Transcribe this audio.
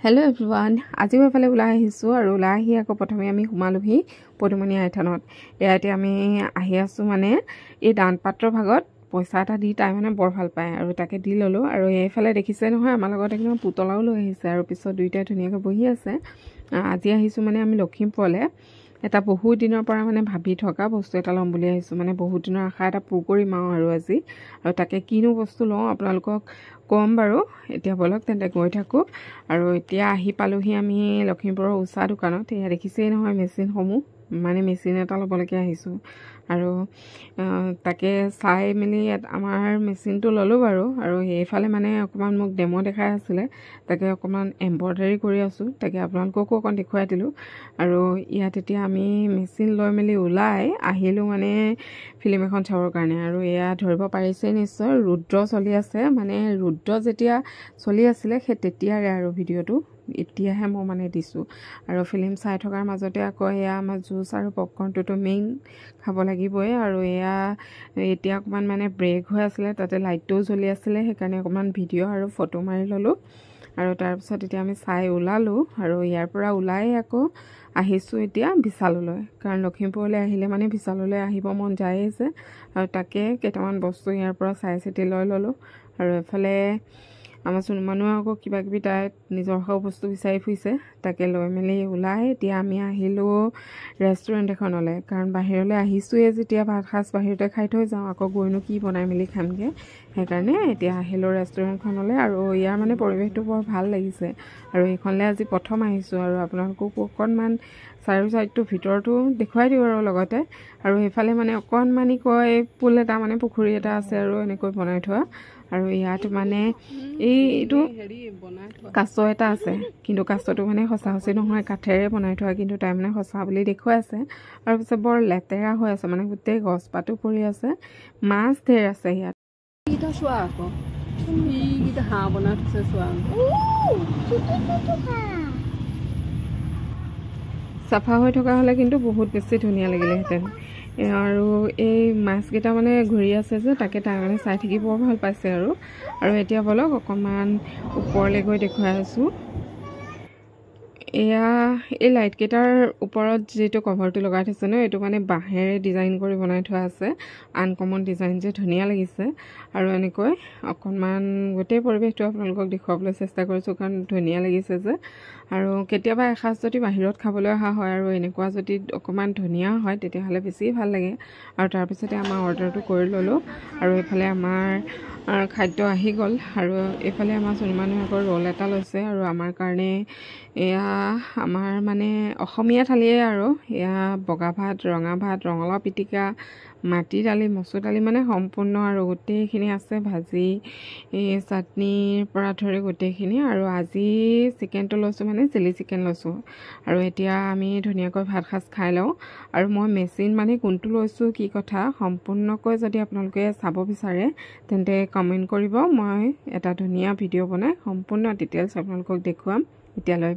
hello everyone आज मैं एफाले ওলাই আহিছো আৰু ওলাই আহি আকৌ প্ৰথমে আমি সোমালোহি পদুমনি আইথানত ইয়াতে আমি আহি আছো মানে এই দান পাত্ৰ ভাগত পইচা এটা দি তাই মানে বৰ ভাল পায় আৰু তাকে দি ললো আৰু এইফালে দেখিছে নহয় আমাৰ লগত একদম পুতলাও লৈ আহিছে আৰু পিছত দুইটা ধুনীয়াকৈ বহি আছে আজি আহিছো মানে আমি লখিমপুৰলে এটা বহুত দিনৰ পৰা মানে ভাবি থকা বস্তু এটা লম বুলি আহিছো মানে বহুত দিনৰ আশা এটা পূৰ কৰিম আৰু আজি আৰু তাকে কিনো বস্তু লওঁ আপোনালোকক কম বাৰু এতিয়া বলক তেন্তে গৈ থাকো আৰু এতিয়া আহি পালোহি আমি লখিমপুৰৰ উষা দোকানত এয়া দেখিছেই নহয় মেচিন সমূহ মানে মেচিন এটা ল'বলৈকে আহিছো আৰু তাকে চাই মিলি আমাৰ মেচিনটো ললো বাৰু আৰু এইফালে মানে অকমান মোক ডেমো দেখাই আছিলে তাকে অকমান এমব্ৰয়ডাৰী কৰি আছো তাকে আপোনালোককো অকন দেখুৱাই দিলো আৰু ইয়াত এতিয়া আমি মেচিন লৈ মিলি ওলাই আহিলো মানে ফিল্ম এখন চাবৰ কাৰণে আৰু এয়া ধৰিব পাৰিছে নিশ্চয় ৰুদ্ৰ চলি আছে মানে ৰুদ্ৰ যেতিয়া চলি আছিলে সেই তেতিয়াৰে আৰু ভিডিওটো এতিয়াহে মই মানে দিছো আৰু ফিল্ম চাই থকাৰ মাজতে আকৌ এয়া আমাৰ জুচ আৰু পপকৰ্নটো মেইন খাব লাগিবই আৰু এয়া এতিয়া অকমান মানে ব্ৰেক হৈ আছিলে তাতে লাইটটো জ্বলি আছিলে সেইকাৰণে অকমান ভিডিও আৰু ফটো মাৰি ললো আৰু তাৰ পিছত এতিয়া আমি চাই ওলালো আৰু ইয়াৰ পৰা ওলাই আকৌ আহিছো এতিয়া বিশাললৈ কাৰণ লখিমপুৰলৈ আহিলে মানে বিশাললৈ আহিব মন যায় আছে আৰু তাকে কেইটামান বস্তু ইয়াৰ পৰা চাই চিতি লৈ ললো আৰু এফালে আমাৰ মানুহ আকৌ কিবা কিবি তাই নিজৰ বস্তু বিচাৰি ফুৰিছে তাকে লৈ মেলি ওলাই এতিয়া আমি আহিলো ৰেষ্টুৰেণ্ট এখনলৈ কাৰণ বাহিৰলৈ আহিছোয়ে যেতিয়া ভাত খাস বাহিৰতে খাই থৈ যাওঁ আকৌ গৈনো কি বনাই মেলি খামগে সেইকাৰণে এতিয়া আহিলো ৰেষ্টুৰেণ্টখনলৈ আৰু ইয়াৰ মানে পৰিৱেশটো বৰ ভাল লাগিছে আৰু এইখনলৈ আজি প্ৰথম আহিছো আৰু আপোনালোকক অকণমান চাৰিও চাইডটো ভিতৰটো দেখুৱাই দিওঁ আৰু লগতে আৰু এইফালে মানে অকণমানি কৈ পুল এটা মানে পুখুৰী এটা আছে আৰু এনেকৈ বনাই থোৱা আৰু ইয়াত মানে এইটো কাছ এটা আছে কিন্তু কাছটো মানে সঁচা নহয় কাঠেৰে বনাই থোৱা কিন্তু তাই মানে সঁচা বুলি দেখুৱাই আছে আৰু পিছত বৰ লেতেৰা হৈ আছে মানে গোটেই গছ পাতো পৰি আছে মাছ ঢেৰ আছে ইয়াত এটা চোৱা আকৌ এইটা হাঁহ বনাই থৈছে চোৱা চাফা হৈ থকা হলে কিন্তু বহুত বেছি ধুনীয়া লাগিলেহেঁতেন আৰু এই মাছকেইটা মানে ঘূৰি আছে যে তাকে তাৰ মানে চাই থাকি বৰ ভাল পাইছে আৰু এতিয়া বলক অকণমান ওপৰলৈ গৈ দেখুৱাই আছো এয়া এই লাইট কেইটাৰ ওপৰত যেটো কভাৰটো লগাই থৈছে ন এটো মানে বাহেৰে ডিজাইন কৰি বনাই থোৱা আছে আনকমন ডিজাইন যে ধুনীয়া লাগিছে আৰু এনেকৈ অকণমান গোটেই পৰিৱেশটো আপোনালোকক দেখুৱাবলৈ চেষ্টা কৰিছো কাৰণ ধুনীয়া লাগিছে যে আৰু কেতিয়াবা এখাস যদি বাহিৰত খাবলৈ অহা হয় আৰু এনেকুৱা যদি অকণমান ধুনীয়া হয় তেতিয়াহলে বেছি ভাল লাগে আৰু তাৰ পিছতে আমাৰ অৰ্ডাৰটো কৰি ললো আৰু এফালে আমাৰ খাদ্য আহি গল আৰু এফালে আমাৰ মানুহে আকৌ ৰোল এটা লৈছে আৰু আমাৰ কাৰণে এয়া আমাৰ মানে অসমীয়া থালিয়ে আৰু এয়া বগা ভাত ৰঙা ভাত ৰঙালাও পিটিকা মাটি দালি মচুৰ দালি মানে সম্পূৰ্ণ আৰু গোটেইখিনি আছে ভাজি চাটনিৰ পৰা ধৰি গোটেইখিনি আৰু আজি চিকেনটো লৈছো মানে চিলি চিকেন লৈছো আৰু এতিয়া আমি ধুনীয়াকৈ ভাত খাস খাই লওঁ আৰু মই মেচিন মানে কোনটো লৈছো কি কথা সম্পূৰ্ণকৈ যদি আপোনালোকে চাব বিচাৰে তেন্তে কমেন্ট কৰিব মই এটা ধুনীয়া ভিডিও বনাই সম্পূৰ্ণ ডিটেইলছ আপোনালোকক দেখুৱাম এতিয়ালৈ